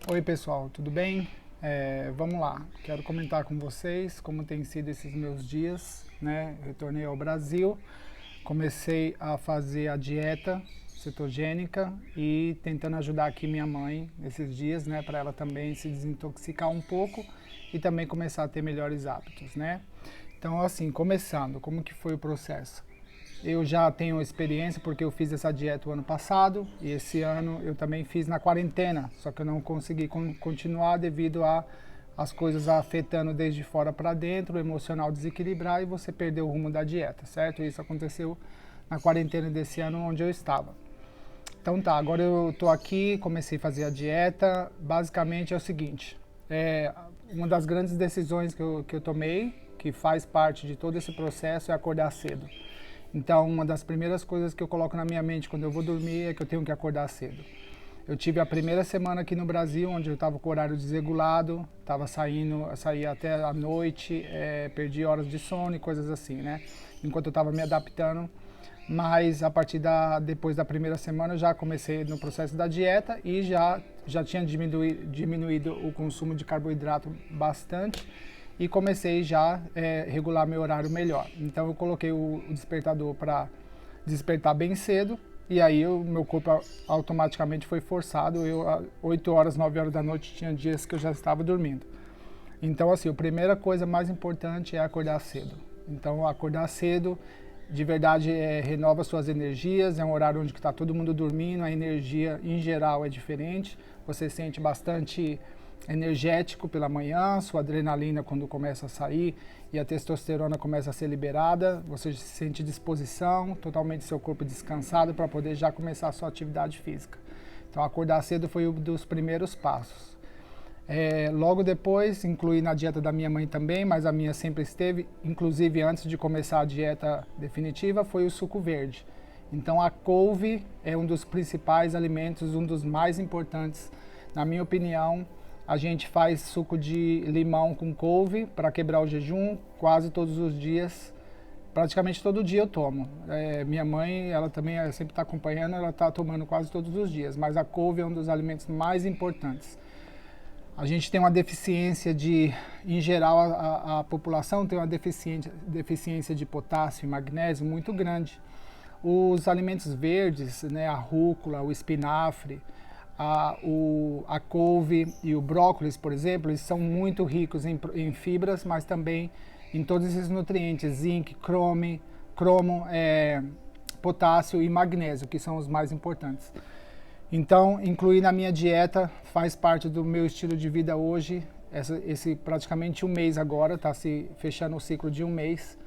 Oi pessoal, tudo bem? Vamos lá, quero comentar com vocês como tem sido esses meus dias, né? Retornei ao Brasil, comecei a fazer a dieta cetogênica e tentando ajudar aqui minha mãe nesses dias, né? Para ela também se desintoxicar um pouco e também começar a ter melhores hábitos, né? Então assim, começando, como que foi o processo? Eu já tenho experiência porque eu fiz essa dieta o ano passado e esse ano eu também fiz na quarentena, só que eu não consegui continuar devido a as coisas afetando desde fora para dentro, o emocional desequilibrar e você perder o rumo da dieta, certo? Isso aconteceu na quarentena desse ano onde eu estava. Então tá, agora eu tô aqui, comecei a fazer a dieta. Basicamente é o seguinte, uma das grandes decisões que eu tomei, que faz parte de todo esse processo, é acordar cedo. Então, uma das primeiras coisas que eu coloco na minha mente quando eu vou dormir é que eu tenho que acordar cedo. Eu tive a primeira semana aqui no Brasil, onde eu estava com o horário desregulado, estava saía até a noite, perdi horas de sono e coisas assim, né? Enquanto eu estava me adaptando. Mas a partir depois da primeira semana eu já comecei no processo da dieta e já tinha diminuído o consumo de carboidrato bastante e comecei já regular meu horário melhor. Então eu coloquei o despertador para despertar bem cedo e aí o meu corpo automaticamente foi forçado. Eu, às 8 horas, 9 horas da noite, tinha dias que eu já estava dormindo. Então, assim, a primeira coisa mais importante é acordar cedo. Então, acordar cedo, de verdade, renova suas energias. É um horário onde está todo mundo dormindo, a energia em geral é diferente. Você sente bastante energético pela manhã, sua adrenalina quando começa a sair e a testosterona começa a ser liberada, você se sente disposição, totalmente seu corpo descansado para poder já começar a sua atividade física. Então acordar cedo foi um dos primeiros passos. Logo depois, incluí na dieta da minha mãe também, mas a minha sempre esteve, inclusive antes de começar a dieta definitiva, foi o suco verde. Então a couve é um dos principais alimentos, um dos mais importantes, na minha opinião. A gente faz suco de limão com couve para quebrar o jejum quase todos os dias. Praticamente todo dia eu tomo. Minha mãe, ela também sempre está acompanhando, ela está tomando quase todos os dias. Mas a couve é um dos alimentos mais importantes. A gente tem uma deficiência em geral, a população tem uma deficiência de potássio e magnésio muito grande. Os alimentos verdes, né, a rúcula, o espinafre, a couve e o brócolis, por exemplo, eles são muito ricos em fibras, mas também em todos esses nutrientes, zinc, cromo, potássio e magnésio, que são os mais importantes. Então, incluir na minha dieta faz parte do meu estilo de vida hoje. Esse praticamente um mês agora, está se fechando o ciclo de um mês,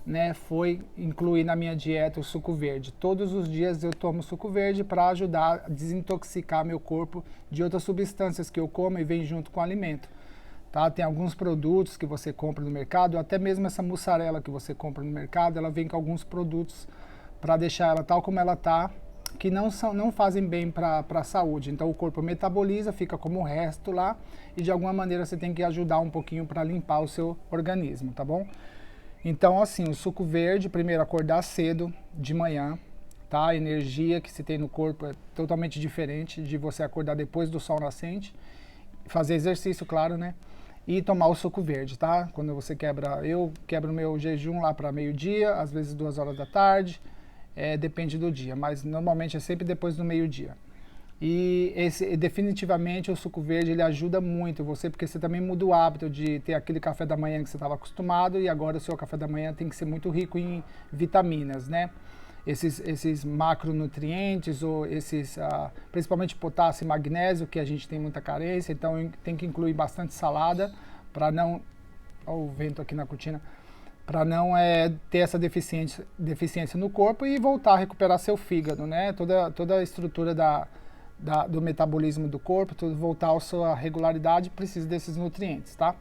né? Foi incluir na minha dieta o suco verde. Todos os dias eu tomo suco verde para ajudar a desintoxicar meu corpo de outras substâncias que eu como e vem junto com o alimento. Tá? Tem alguns produtos que você compra no mercado, até mesmo essa mussarela que você compra no mercado, ela vem com alguns produtos para deixar ela tal como ela está, que não fazem bem para a saúde. Então o corpo metaboliza, fica como o resto lá e de alguma maneira você tem que ajudar um pouquinho para limpar o seu organismo, tá bom? Então assim, o suco verde, primeiro acordar cedo de manhã, tá? A energia que se tem no corpo é totalmente diferente de você acordar depois do sol nascente, fazer exercício, claro, né? E tomar o suco verde, tá? Quando você eu quebro meu jejum lá para meio-dia, às vezes 2 horas da tarde, depende do dia, mas normalmente é sempre depois do meio-dia. E definitivamente o suco verde ele ajuda muito você, porque você também muda o hábito de ter aquele café da manhã que você estava acostumado e agora o seu café da manhã tem que ser muito rico em vitaminas, né? Esses macronutrientes ou principalmente potássio e magnésio que a gente tem muita carência, então tem que incluir bastante salada para não, olha o vento aqui na cortina, para não ter essa deficiência no corpo e voltar a recuperar seu fígado, né? Toda a estrutura do metabolismo do corpo, tudo voltar à sua regularidade, precisa desses nutrientes, tá?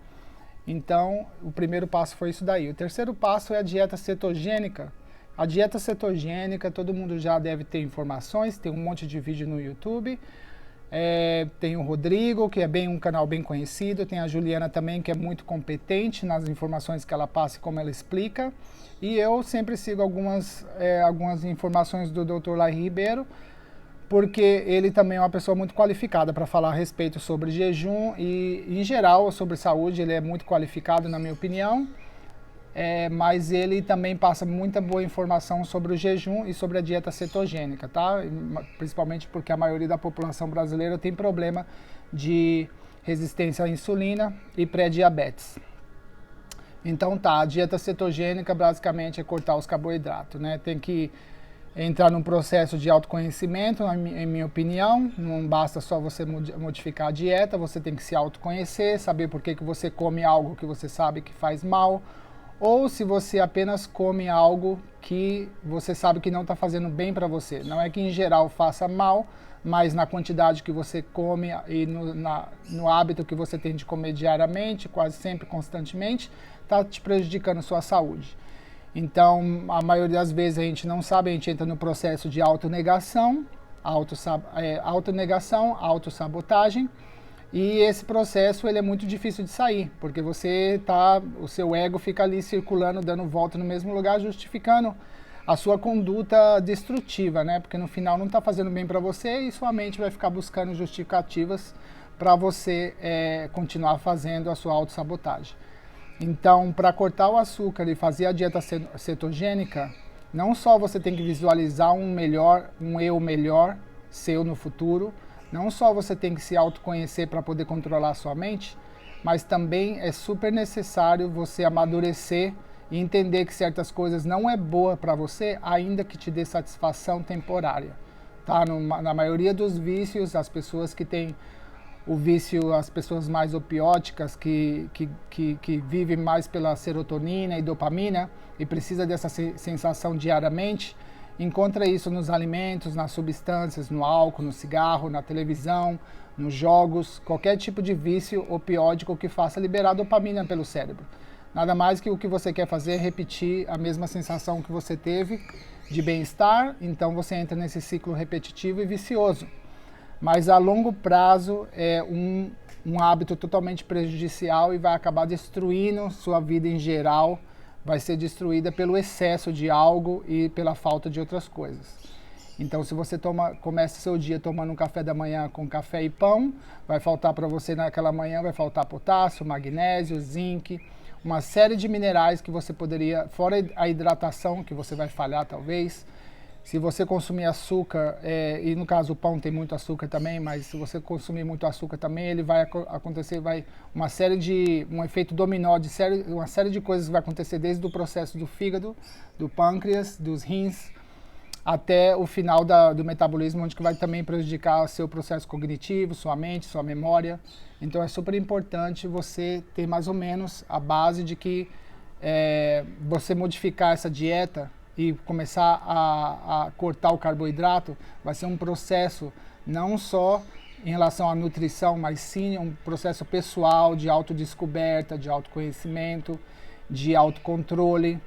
Então, o primeiro passo foi isso daí. O terceiro passo é a dieta cetogênica. A dieta cetogênica, todo mundo já deve ter informações, tem um monte de vídeo no YouTube. Tem o Rodrigo, que é um canal bem conhecido, tem a Juliana também, que é muito competente nas informações que ela passa e como ela explica. E eu sempre sigo algumas informações do Dr. Lai Ribeiro, porque ele também é uma pessoa muito qualificada para falar a respeito sobre jejum e, em geral, sobre saúde. Ele é muito qualificado, na minha opinião, mas ele também passa muita boa informação sobre o jejum e sobre a dieta cetogênica, tá? Principalmente porque a maioria da população brasileira tem problema de resistência à insulina e pré-diabetes. Então tá, a dieta cetogênica basicamente é cortar os carboidratos, né? Tem que entrar num processo de autoconhecimento, em minha opinião. Não basta só você modificar a dieta, você tem que se autoconhecer, saber por que você come algo que você sabe que faz mal, ou se você apenas come algo que você sabe que não está fazendo bem para você. Não é que em geral faça mal, mas na quantidade que você come e no hábito que você tem de comer diariamente, quase sempre, constantemente, está te prejudicando a sua saúde. Então, a maioria das vezes a gente não sabe, a gente entra no processo de autonegação, autossabotagem, e esse processo ele é muito difícil de sair, porque o seu ego fica ali circulando, dando volta no mesmo lugar, justificando a sua conduta destrutiva, né? Porque no final não está fazendo bem para você e sua mente vai ficar buscando justificativas para você continuar fazendo a sua autossabotagem. Então, para cortar o açúcar e fazer a dieta cetogênica, não só você tem que visualizar um eu melhor seu no futuro, não só você tem que se autoconhecer para poder controlar a sua mente, mas também é super necessário você amadurecer e entender que certas coisas não é boa para você, ainda que te dê satisfação temporária. Tá? Na maioria dos vícios, as pessoas que têm o vício, as pessoas mais opióticas, que vivem mais pela serotonina e dopamina e precisa dessa sensação diariamente, encontra isso nos alimentos, nas substâncias, no álcool, no cigarro, na televisão, nos jogos, qualquer tipo de vício opiótico que faça liberar dopamina pelo cérebro. Nada mais que o que você quer fazer é repetir a mesma sensação que você teve de bem-estar, então você entra nesse ciclo repetitivo e vicioso. Mas a longo prazo é um hábito totalmente prejudicial e vai acabar destruindo sua vida em geral, vai ser destruída pelo excesso de algo e pela falta de outras coisas. Então, se você começa seu dia tomando um café da manhã com café e pão, vai faltar para você naquela manhã, vai faltar potássio, magnésio, zinco, uma série de minerais que você poderia, fora a hidratação, que você vai falhar talvez. Se você consumir açúcar, e no caso o pão tem muito açúcar também, mas se você consumir muito açúcar também, ele vai acontecer, um efeito dominó de uma série de coisas vai acontecer desde o processo do fígado, do pâncreas, dos rins, até o final do metabolismo, onde que vai também prejudicar o seu processo cognitivo, sua mente, sua memória. Então é super importante você ter mais ou menos a base de que você modificar essa dieta e começar a cortar o carboidrato, vai ser um processo não só em relação à nutrição, mas sim um processo pessoal de autodescoberta, de autoconhecimento, de autocontrole,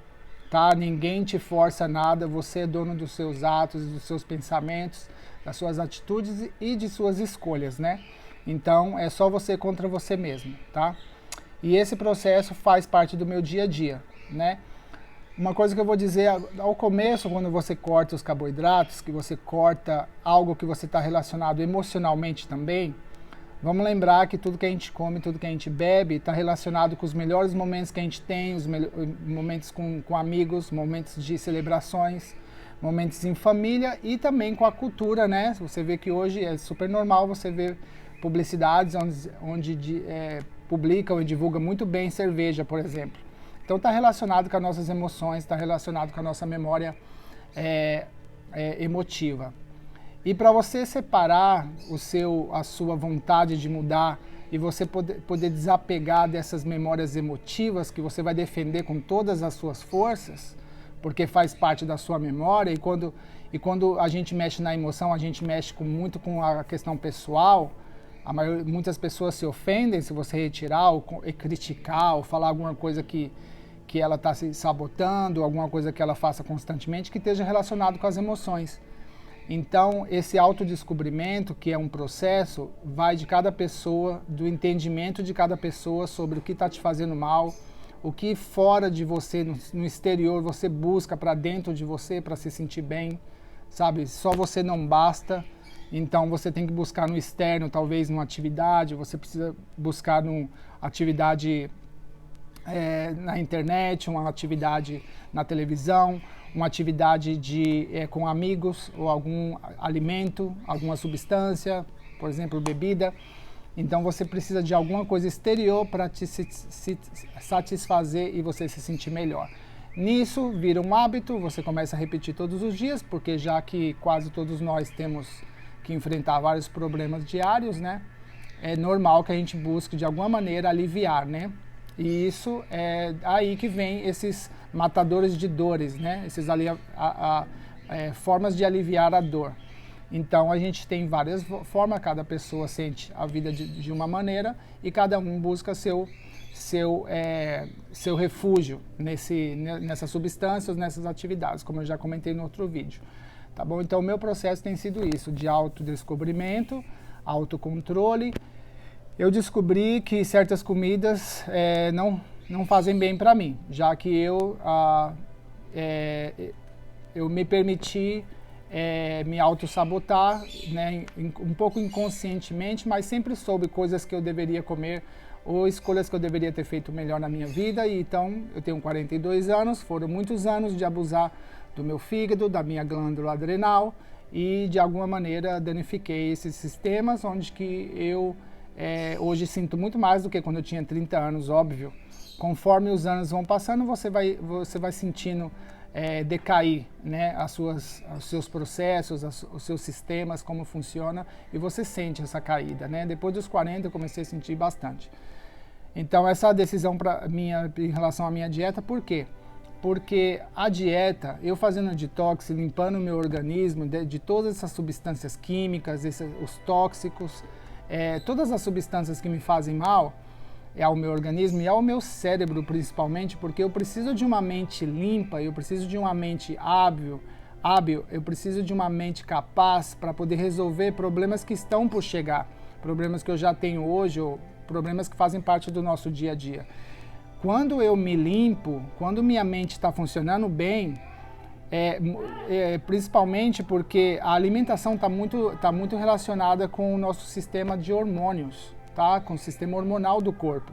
tá? Ninguém te força nada, você é dono dos seus atos, dos seus pensamentos, das suas atitudes e de suas escolhas, né? Então, é só você contra você mesmo, tá? E esse processo faz parte do meu dia a dia, né? Uma coisa que eu vou dizer, ao começo, quando você corta os carboidratos, que você corta algo que você está relacionado emocionalmente também, vamos lembrar que tudo que a gente come, tudo que a gente bebe, está relacionado com os melhores momentos que a gente tem, os momentos com amigos, momentos de celebrações, momentos em família e também com a cultura, né? Você vê que hoje é super normal você ver publicidades onde publicam e divulgam muito bem cerveja, por exemplo. Então está relacionado com as nossas emoções, está relacionado com a nossa memória emotiva. E para você separar a sua vontade de mudar e você poder desapegar dessas memórias emotivas que você vai defender com todas as suas forças, porque faz parte da sua memória, e quando a gente mexe na emoção, a gente mexe muito com a questão pessoal. Muitas pessoas se ofendem se você retirar ou criticar ou falar alguma coisa que ela está se sabotando, alguma coisa que ela faça constantemente que esteja relacionado com as emoções. Então, esse autodescobrimento, que é um processo, vai de cada pessoa, do entendimento de cada pessoa sobre o que está te fazendo mal, o que fora de você, no exterior, você busca para dentro de você para se sentir bem, sabe? Só você não basta. Então você tem que buscar no externo, talvez numa atividade, você precisa buscar numa atividade na internet, uma atividade na televisão, uma atividade com amigos ou algum alimento, alguma substância, por exemplo, bebida. Então você precisa de alguma coisa exterior para te satisfazer e você se sentir melhor. Nisso vira um hábito, você começa a repetir todos os dias, porque já que quase todos nós temos que enfrentar vários problemas diários, né? É normal que a gente busque de alguma maneira aliviar, né? E isso é aí que vem esses matadores de dores, né? Esses formas de aliviar a dor. Então a gente tem várias formas, cada pessoa sente a vida de uma maneira e cada um busca seu refúgio nessas substâncias, nessas atividades, como eu já comentei no outro vídeo. Tá bom? Então o meu processo tem sido isso, de autodescobrimento, autocontrole. Eu descobri que certas comidas não fazem bem para mim, já que eu me permiti me auto-sabotar, né, um pouco inconscientemente, mas sempre soube coisas que eu deveria comer ou escolhas que eu deveria ter feito melhor na minha vida. E então eu tenho 42 anos, foram muitos anos de abusar do meu fígado, da minha glândula adrenal e de alguma maneira danifiquei esses sistemas, onde que eu hoje sinto muito mais do que quando eu tinha 30 anos, óbvio. Conforme os anos vão passando, você vai sentindo decair, né, os seus processos, os seus sistemas, como funciona, e você sente essa caída, né? Depois dos 40 eu comecei a sentir bastante. Então essa decisão em relação à minha dieta, por quê? Porque a dieta, eu fazendo detox, limpando o meu organismo de todas essas substâncias químicas, os tóxicos, todas as substâncias que me fazem mal ao meu organismo e ao meu cérebro principalmente, porque eu preciso de uma mente limpa, eu preciso de uma mente hábil, eu preciso de uma mente capaz para poder resolver problemas que estão por chegar, problemas que eu já tenho hoje ou problemas que fazem parte do nosso dia a dia. Quando eu me limpo, quando minha mente está funcionando bem, principalmente porque a alimentação está muito relacionada com o nosso sistema de hormônios, tá? Com o sistema hormonal do corpo.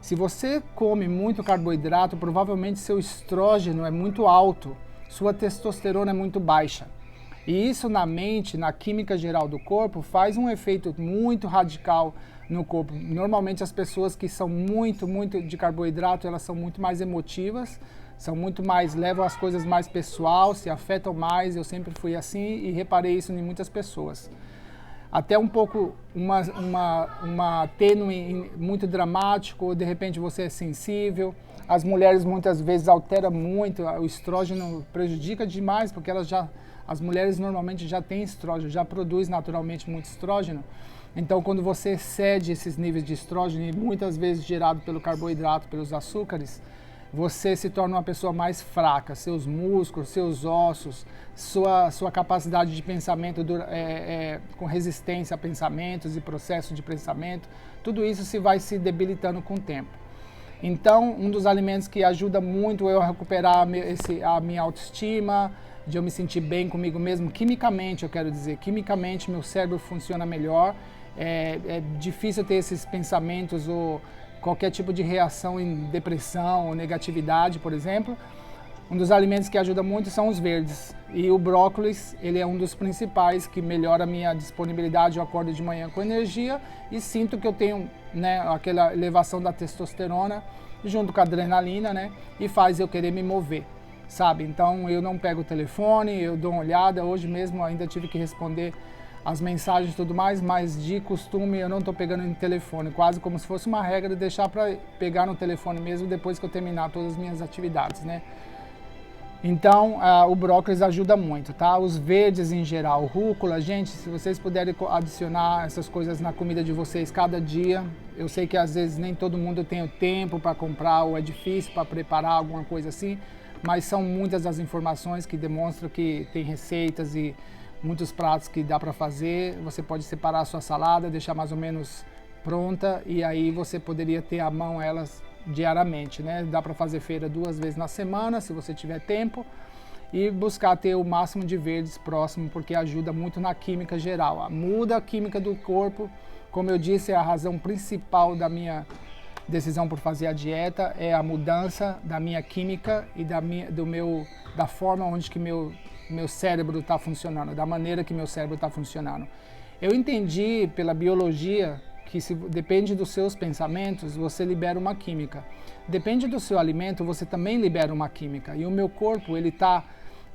Se você come muito carboidrato, provavelmente seu estrógeno é muito alto, sua testosterona é muito baixa. E isso na mente, na química geral do corpo, faz um efeito muito radical no corpo. Normalmente as pessoas que são muito de carboidrato, elas são muito mais emotivas, levam as coisas mais pessoal, se afetam mais. Eu sempre fui assim e reparei isso em muitas pessoas. Até um pouco uma tênue, muito dramático, ou de repente você é sensível. As mulheres muitas vezes alteram muito, o estrógeno prejudica demais, porque as mulheres normalmente já têm estrógeno, já produz naturalmente muito estrógeno. Então quando você excede esses níveis de estrógeno, e muitas vezes gerado pelo carboidrato, pelos açúcares, você se torna uma pessoa mais fraca, seus músculos, seus ossos, sua capacidade de pensamento com resistência a pensamentos e processos de pensamento, tudo isso vai se debilitando com o tempo. Então, um dos alimentos que ajuda muito eu a recuperar a minha autoestima, de eu me sentir bem comigo mesmo, quimicamente, eu quero dizer, quimicamente meu cérebro funciona melhor, é difícil ter esses pensamentos ou qualquer tipo de reação em depressão ou negatividade, por exemplo. Um dos alimentos que ajuda muito são os verdes. E o brócolis, ele é um dos principais que melhora a minha disponibilidade. Eu acordo de manhã com energia e sinto que eu tenho, né, aquela elevação da testosterona junto com a adrenalina, né, e faz eu querer me mover, sabe? Então eu não pego o telefone, eu dou uma olhada. Hoje mesmo ainda tive que responder as mensagens e tudo mais, mas de costume eu não estou pegando no telefone, quase como se fosse uma regra de deixar para pegar no telefone mesmo depois que eu terminar todas as minhas atividades, né? Então, o brócolis ajuda muito, tá? Os verdes em geral, rúcula, gente, se vocês puderem adicionar essas coisas na comida de vocês cada dia, eu sei que às vezes nem todo mundo tem o tempo para comprar ou é difícil para preparar alguma coisa assim, mas são muitas as informações que demonstram que tem receitas e muitos pratos que dá para fazer. Você pode separar a sua salada, deixar mais ou menos pronta e aí você poderia ter à mão elas diariamente, né? Dá para fazer feira 2 vezes na semana, se você tiver tempo. e buscar ter o máximo de verdes próximo, porque ajuda muito na química geral. Muda a química do corpo, como eu disse, é a razão principal da minha decisão por fazer a dieta, é a mudança da minha química e da forma onde que meu cérebro está funcionando, da maneira que meu cérebro está funcionando. Eu entendi pela biologia que depende dos seus pensamentos, você libera uma química. Depende do seu alimento, você também libera uma química. E o meu corpo, ele está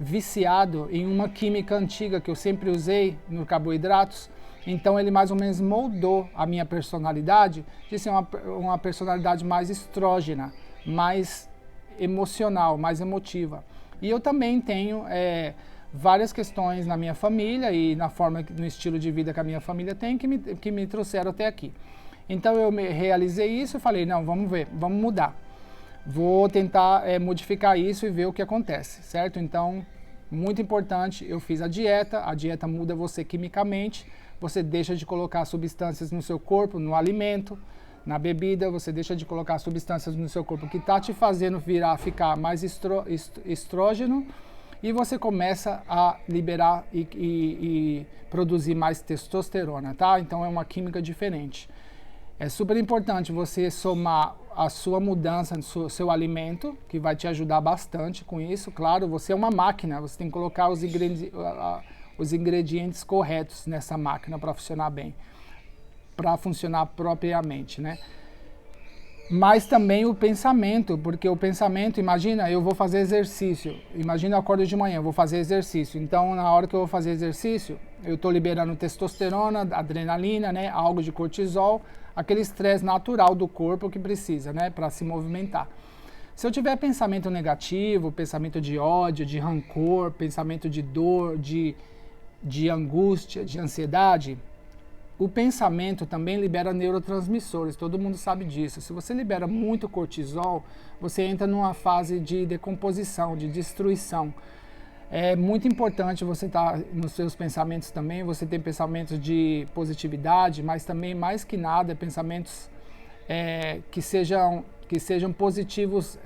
viciado em uma química antiga que eu sempre usei no carboidratos. Então ele mais ou menos moldou a minha personalidade de ser uma personalidade mais estrógena, mais emocional, mais emotiva. E eu também tenho várias questões na minha família e no estilo de vida que a minha família tem que me trouxeram até aqui. Então eu realizei isso e falei, não, vamos ver, vamos mudar. Vou tentar modificar isso e ver o que acontece, certo? Então, muito importante, eu fiz a dieta muda você quimicamente, você deixa de colocar substâncias no seu corpo, no alimento, na bebida, você deixa de colocar substâncias no seu corpo que está te fazendo ficar mais estrógeno, e você começa a liberar e produzir mais testosterona, tá? Então é uma química diferente. É super importante você somar a sua mudança no seu alimento, que vai te ajudar bastante com isso. Claro, você é uma máquina, você tem que colocar os ingredientes corretos nessa máquina para funcionar bem, para funcionar propriamente, né? Mas também o pensamento, porque o pensamento, imagina, eu vou fazer exercício, imagina eu acordo de manhã, eu vou fazer exercício, então na hora que eu vou fazer exercício, eu estou liberando testosterona, adrenalina, né, algo de cortisol, aquele estresse natural do corpo que precisa, né, para se movimentar. Se eu tiver pensamento negativo, pensamento de ódio, de rancor, pensamento de dor, de angústia, de ansiedade, o pensamento também libera neurotransmissores, todo mundo sabe disso. Se você libera muito cortisol, você entra numa fase de decomposição, de destruição. É muito importante você estar nos seus pensamentos também, você ter pensamentos de positividade, mas também, mais que nada, pensamentos que sejam positivos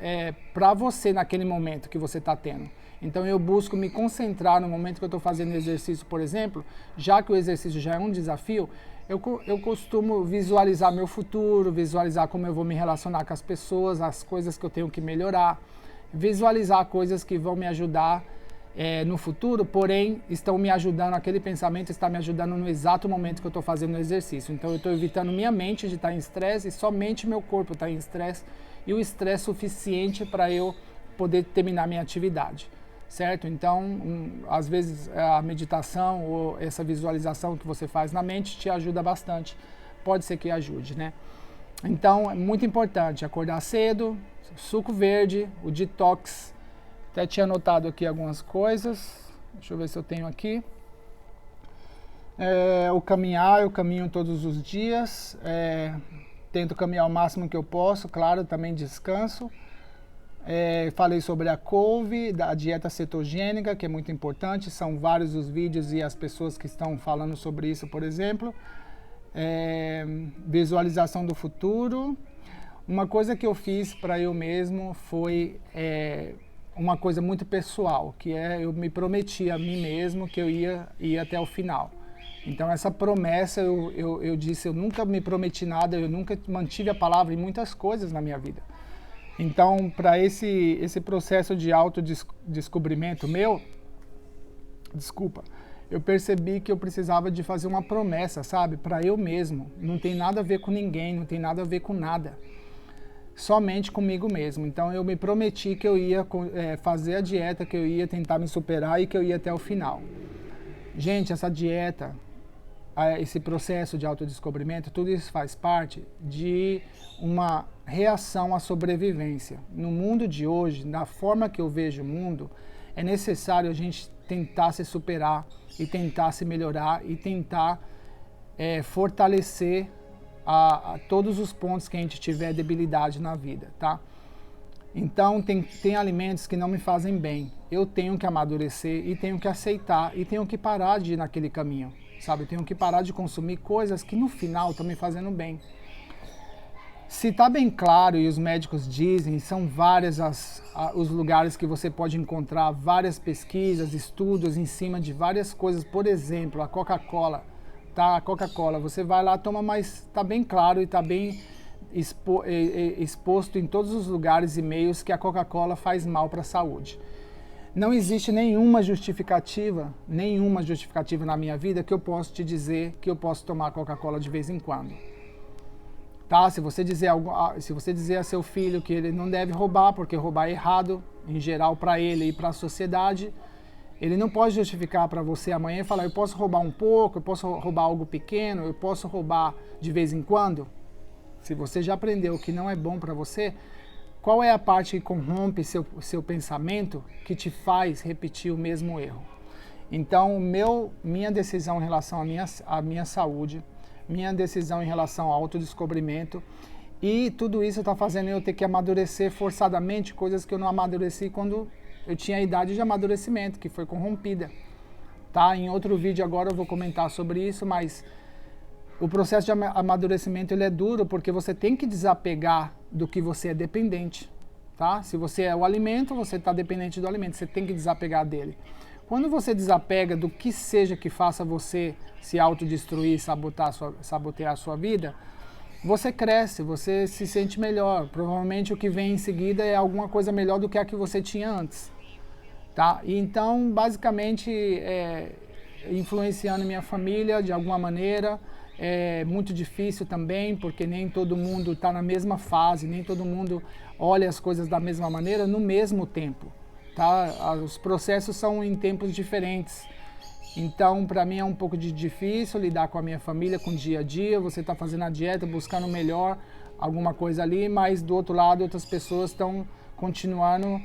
para você naquele momento que você está tendo. Então eu busco me concentrar no momento que eu estou fazendo exercício, por exemplo, já que o exercício já é um desafio, eu costumo visualizar meu futuro, visualizar como eu vou me relacionar com as pessoas, as coisas que eu tenho que melhorar, visualizar coisas que vão me ajudar no futuro, porém estão me ajudando, aquele pensamento está me ajudando no exato momento que eu estou fazendo o exercício. Então eu estou evitando minha mente de estar em estresse e somente meu corpo está em estresse, e o estresse suficiente para eu poder terminar minha atividade. Certo? Então, às vezes a meditação ou essa visualização que você faz na mente te ajuda bastante. Pode ser que ajude, né? Então, é muito importante acordar cedo, suco verde, o detox. Até tinha anotado aqui algumas coisas. Deixa eu ver se eu tenho aqui. O caminhar, eu caminho todos os dias. Tento caminhar o máximo que eu posso. Claro, também descanso. Falei sobre a couve, da dieta cetogênica, que é muito importante. São vários os vídeos e as pessoas que estão falando sobre isso, por exemplo. Visualização do futuro. Uma coisa que eu fiz para eu mesmo foi uma coisa muito pessoal, que eu me prometi a mim mesmo que eu ia até o final. Então essa promessa, eu disse, eu nunca me prometi nada, eu nunca mantive a palavra em muitas coisas na minha vida. Então, para esse processo de autodescobrimento meu, eu percebi que eu precisava de fazer uma promessa, sabe? Para eu mesmo. Não tem nada a ver com ninguém, não tem nada a ver com nada. Somente comigo mesmo. Então, eu me prometi que eu ia fazer a dieta, que eu ia tentar me superar e que eu ia até o final. Gente, essa dieta, esse processo de autodescobrimento, tudo isso faz parte de uma reação à sobrevivência. No mundo de hoje, na forma que eu vejo o mundo, é necessário a gente tentar se superar e tentar se melhorar e tentar fortalecer a todos os pontos que a gente tiver debilidade na vida, tá? Então, tem alimentos que não me fazem bem. Eu tenho que amadurecer e tenho que aceitar e tenho que parar de ir naquele caminho, sabe? Eu tenho que parar de consumir coisas que no final estão me fazendo bem. Se está bem claro e os médicos dizem, são vários os lugares que você pode encontrar várias pesquisas, estudos em cima de várias coisas. Por exemplo, a Coca-Cola, tá? A Coca-Cola, você vai lá, toma, mas está bem claro e está bem exposto em todos os lugares e meios que a Coca-Cola faz mal para a saúde. Não existe nenhuma justificativa na minha vida que eu possa te dizer que eu posso tomar Coca-Cola de vez em quando. Tá? Se você dizer a seu filho que ele não deve roubar, porque roubar é errado, em geral, para ele e para a sociedade, ele não pode justificar para você amanhã e falar, eu posso roubar um pouco, eu posso roubar algo pequeno, eu posso roubar de vez em quando. Se você já aprendeu que não é bom para você, qual é a parte que corrompe seu pensamento que te faz repetir o mesmo erro? Então, minha decisão em relação à minha saúde, minha decisão em relação ao autodescobrimento, e tudo isso está fazendo eu ter que amadurecer forçadamente coisas que eu não amadureci quando eu tinha a idade de amadurecimento, que foi corrompida. Tá? Em outro vídeo agora eu vou comentar sobre isso, mas o processo de amadurecimento ele é duro porque você tem que desapegar do que você é dependente. Tá? Se você é o alimento, você está dependente do alimento, você tem que desapegar dele. Quando você desapega do que seja que faça você se autodestruir, sabotear a sua vida, você cresce, você se sente melhor. Provavelmente o que vem em seguida é alguma coisa melhor do que a que você tinha antes. Tá? E então, basicamente, influenciando minha família de alguma maneira, é muito difícil também, porque nem todo mundo está na mesma fase, nem todo mundo olha as coisas da mesma maneira no mesmo tempo. Tá? Os processos são em tempos diferentes. Então, para mim é um pouco difícil lidar com a minha família, com o dia a dia. Você está fazendo a dieta, buscando melhor, alguma coisa ali, mas do outro lado outras pessoas estão continuando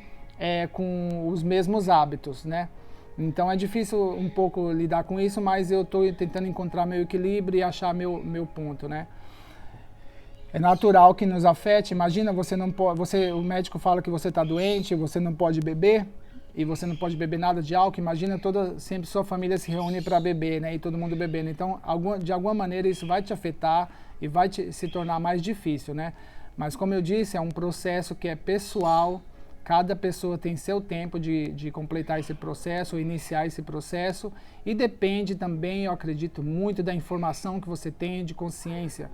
com os mesmos hábitos, né? Então é difícil um pouco lidar com isso, mas eu estou tentando encontrar meu equilíbrio e achar meu ponto, né? É natural que nos afete. Imagina, o médico fala que você está doente, você não pode beber, e você não pode beber nada de álcool. Imagina sempre sua família se reúne para beber, né? E todo mundo bebendo. Então, de alguma maneira isso vai te afetar e vai se tornar mais difícil, né? Mas como eu disse, é um processo que é pessoal. Cada pessoa tem seu tempo de completar esse processo, iniciar esse processo, e depende também, eu acredito muito, da informação que você tem de consciência.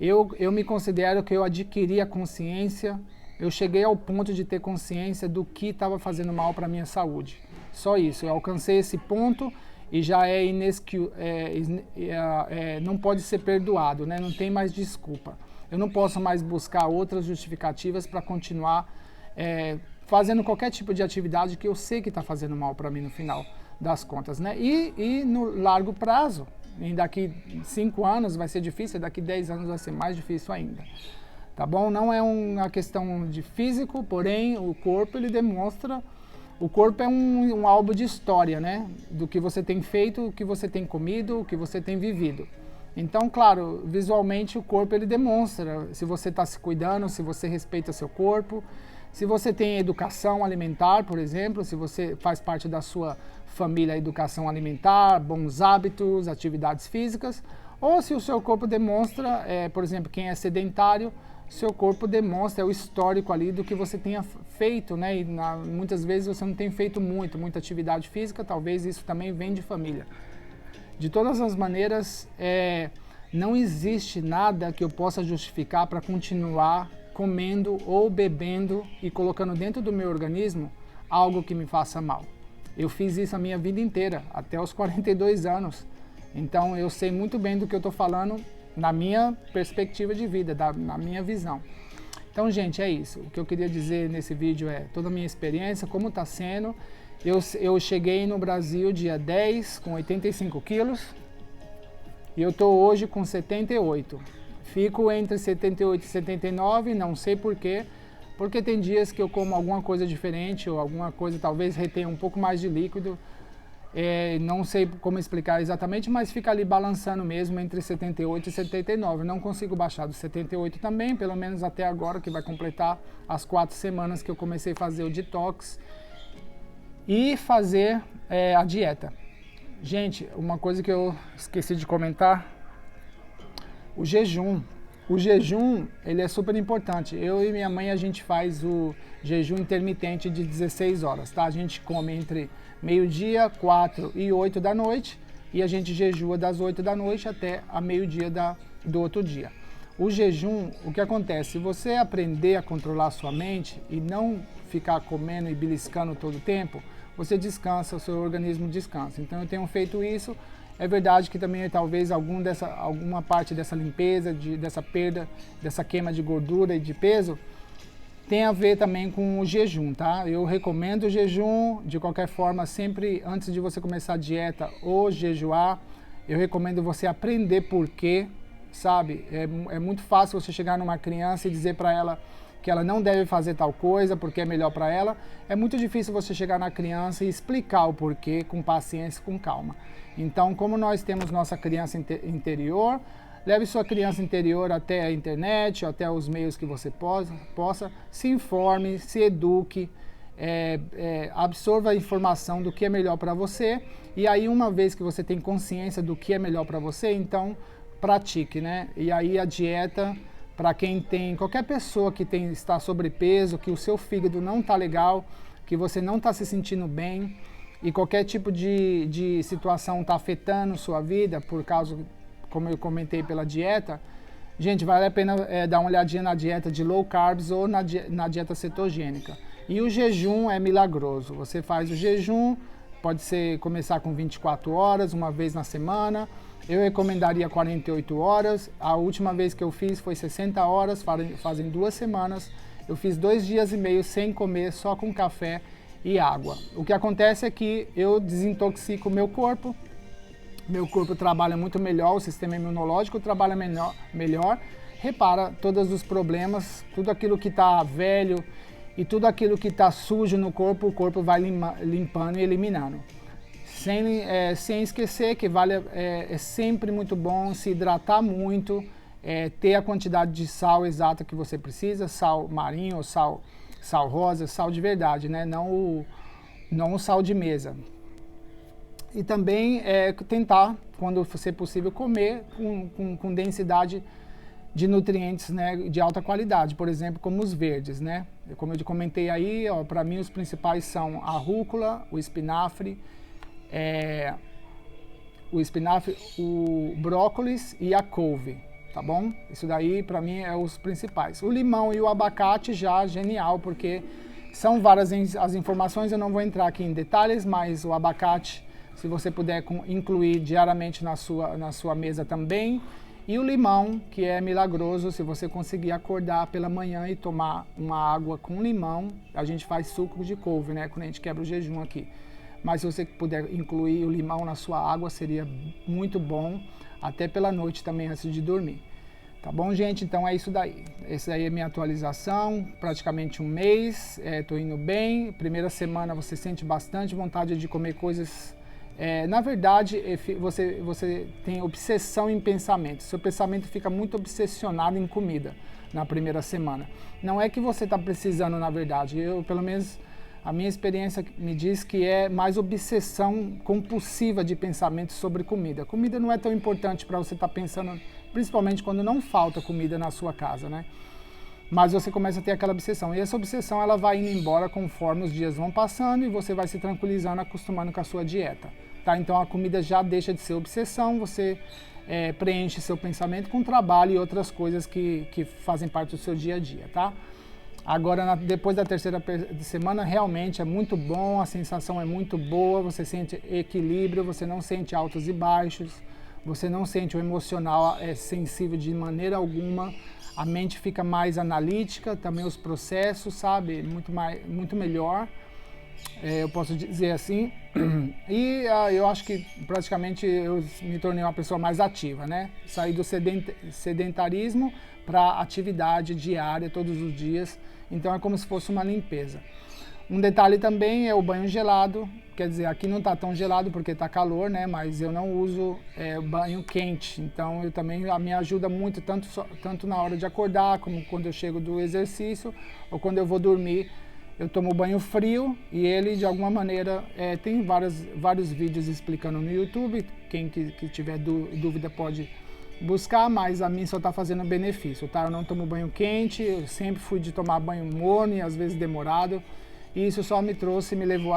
Eu me considero que eu adquiri a consciência, eu cheguei ao ponto de ter consciência do que estava fazendo mal para a minha saúde. Só isso, eu alcancei esse ponto e já não pode ser perdoado, né? Não tem mais desculpa. Eu não posso mais buscar outras justificativas para continuar fazendo qualquer tipo de atividade que eu sei que está fazendo mal para mim no final das contas, né? E no largo prazo, daqui 5 anos vai ser difícil, daqui 10 anos vai ser mais difícil ainda. Tá bom? Não é uma questão de físico, porém o corpo ele demonstra, o corpo é um álbum de história, né? Do que você tem feito, o que você tem comido, o que você tem vivido. Então, claro, visualmente o corpo ele demonstra se você está se cuidando, se você respeita seu corpo, se você tem educação alimentar, por exemplo, se você faz parte da sua família educação alimentar, bons hábitos, atividades físicas, ou se o seu corpo demonstra, por exemplo, quem é sedentário, seu corpo demonstra o histórico ali do que você tenha feito, né? E muitas vezes você não tem feito muita atividade física, talvez isso também vem de família. De todas as maneiras, não existe nada que eu possa justificar para continuar comendo ou bebendo e colocando dentro do meu organismo algo que me faça mal. Eu fiz isso a minha vida inteira, até os 42 anos. Então eu sei muito bem do que eu estou falando na minha perspectiva de vida, na minha visão. Então, gente, é isso. O que eu queria dizer nesse vídeo é toda a minha experiência, como está sendo. Eu cheguei no Brasil dia 10 com 85 quilos e eu estou hoje com 78. Fico entre 78 e 79, não sei porquê, porque tem dias que eu como alguma coisa diferente ou alguma coisa, talvez retenha um pouco mais de líquido. Não sei como explicar exatamente, mas fica ali balançando mesmo entre 78 e 79. Não consigo baixar do 78 também, pelo menos até agora, que vai completar as 4 semanas que eu comecei a fazer o detox e fazer a dieta. Gente, uma coisa que eu esqueci de comentar, o jejum. O jejum, ele é super importante. Eu e minha mãe, a gente faz o jejum intermitente de 16 horas, tá? A gente come entre meio-dia, 4 e 8 da noite, e a gente jejua das 8 da noite até a meio-dia do outro dia. O jejum, o que acontece? Se você aprender a controlar a sua mente e não ficar comendo e beliscando todo o tempo, você descansa, o seu organismo descansa. Então eu tenho feito isso. É verdade que também talvez alguma parte dessa limpeza, dessa perda, dessa queima de gordura e de peso, tem a ver também com o jejum, tá? Eu recomendo o jejum, de qualquer forma, sempre antes de você começar a dieta ou jejuar, eu recomendo você aprender por quê, sabe? É muito fácil você chegar numa criança e dizer para ela que ela não deve fazer tal coisa porque é melhor para ela. É muito difícil você chegar na criança e explicar o porquê com paciência e com calma. Então, como nós temos nossa criança interior, leve sua criança interior até a internet, até os meios que você possa, se informe, se eduque, absorva a informação do que é melhor para você, e aí uma vez que você tem consciência do que é melhor para você, então pratique, né? E aí a dieta, para quem tem, qualquer pessoa que está sobrepeso, que o seu fígado não está legal, que você não está se sentindo bem, e qualquer tipo de situação está afetando sua vida por causa, como eu comentei, pela dieta, gente, vale a pena dar uma olhadinha na dieta de low carbs ou na dieta cetogênica. E o jejum é milagroso. Você faz o jejum, pode ser começar com 24 horas, uma vez na semana. Eu recomendaria 48 horas. A última vez que eu fiz foi 60 horas, fazem 2 semanas. Eu fiz 2 dias e meio sem comer, só com café e água. O que acontece é que eu desintoxico o meu corpo trabalha muito melhor, o sistema imunológico trabalha melhor, repara todos os problemas, tudo aquilo que está velho e tudo aquilo que está sujo no corpo, o corpo vai limpando e eliminando. Sem esquecer que é sempre muito bom se hidratar muito, ter a quantidade de sal exata que você precisa, sal marinho ou sal rosa, sal de verdade, né? Não o sal de mesa. E também tentar, quando for possível, comer com densidade de nutrientes, né, de alta qualidade, por exemplo, como os verdes, né? Como eu comentei aí, para mim os principais são a rúcula, o espinafre, o brócolis e a couve, tá bom? Isso daí para mim é os principais. O limão e o abacate já genial, porque são várias as informações, eu não vou entrar aqui em detalhes, mas o abacate, se você puder incluir diariamente na sua mesa também. E o limão, que é milagroso, se você conseguir acordar pela manhã e tomar uma água com limão. A gente faz suco de couve, né, quando a gente quebra o jejum aqui. Mas se você puder incluir o limão na sua água, seria muito bom, até pela noite também, antes de dormir. Tá bom, gente? Então é isso daí. Essa aí é a minha atualização, praticamente um mês, tô indo bem. Primeira semana você sente bastante vontade de comer coisas. Na verdade, você tem obsessão em pensamento. Seu pensamento fica muito obsessionado em comida na primeira semana. Não é que você está precisando, na verdade. Pelo menos, a minha experiência me diz que é mais obsessão compulsiva de pensamento sobre comida. Comida não é tão importante para você estar pensando, principalmente quando não falta comida na sua casa, né? Mas você começa a ter aquela obsessão. E essa obsessão ela vai indo embora conforme os dias vão passando e você vai se tranquilizando, acostumando com a sua dieta. Tá? Então a comida já deixa de ser obsessão, você preenche seu pensamento com trabalho e outras coisas que fazem parte do seu dia a dia, tá? Agora, depois da terceira semana, realmente é muito bom, a sensação é muito boa, você sente equilíbrio, você não sente altos e baixos, você não sente o emocional sensível de maneira alguma, a mente fica mais analítica, também os processos, sabe, muito melhor, eu posso dizer assim. E eu acho que praticamente eu me tornei uma pessoa mais ativa, né? Saí do sedentarismo para atividade diária, todos os dias. Então é como se fosse uma limpeza. Um detalhe também é o banho gelado. Quer dizer, aqui não está tão gelado porque está calor, né? Mas eu não uso banho quente. Então também me ajuda muito, tanto na hora de acordar, como quando eu chego do exercício, ou quando eu vou dormir. Eu tomo banho frio e ele, de alguma maneira, tem vários vídeos explicando no YouTube. Quem que tiver dúvida pode buscar, mas a mim só está fazendo benefício, tá? Eu não tomo banho quente, eu sempre fui de tomar banho morno e às vezes demorado, e isso só me trouxe e me levou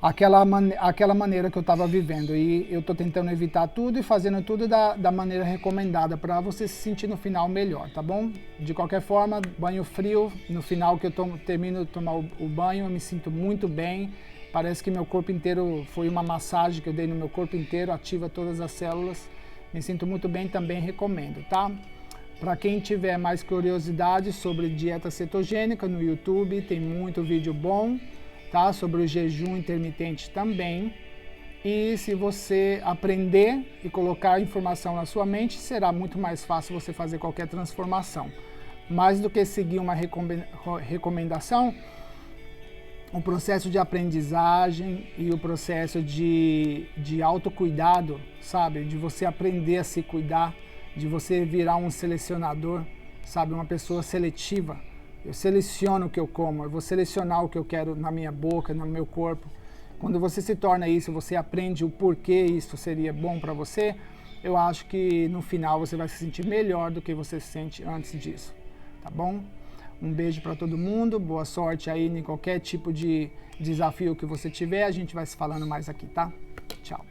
àquela maneira que eu estava vivendo. E eu estou tentando evitar tudo e fazendo tudo da maneira recomendada para você se sentir no final melhor, tá bom? De qualquer forma, banho frio, no final que eu termino de tomar o banho, eu me sinto muito bem. Parece que meu corpo inteiro, foi uma massagem que eu dei no meu corpo inteiro, ativa todas as células. Me sinto muito bem, também recomendo, tá? Para quem tiver mais curiosidade sobre dieta cetogênica no YouTube, tem muito vídeo bom, tá? Sobre o jejum intermitente também. E se você aprender e colocar informação na sua mente, será muito mais fácil você fazer qualquer transformação. Mais do que seguir uma recomendação, o processo de aprendizagem e o processo de autocuidado, sabe? De você aprender a se cuidar, de você virar um selecionador, sabe? Uma pessoa seletiva. Eu seleciono o que eu como, eu vou selecionar o que eu quero na minha boca, no meu corpo. Quando você se torna isso, você aprende o porquê isso seria bom para você, eu acho que no final você vai se sentir melhor do que você se sente antes disso, tá bom? Um beijo para todo mundo, boa sorte aí em qualquer tipo de desafio que você tiver, a gente vai se falando mais aqui, tá? Tchau.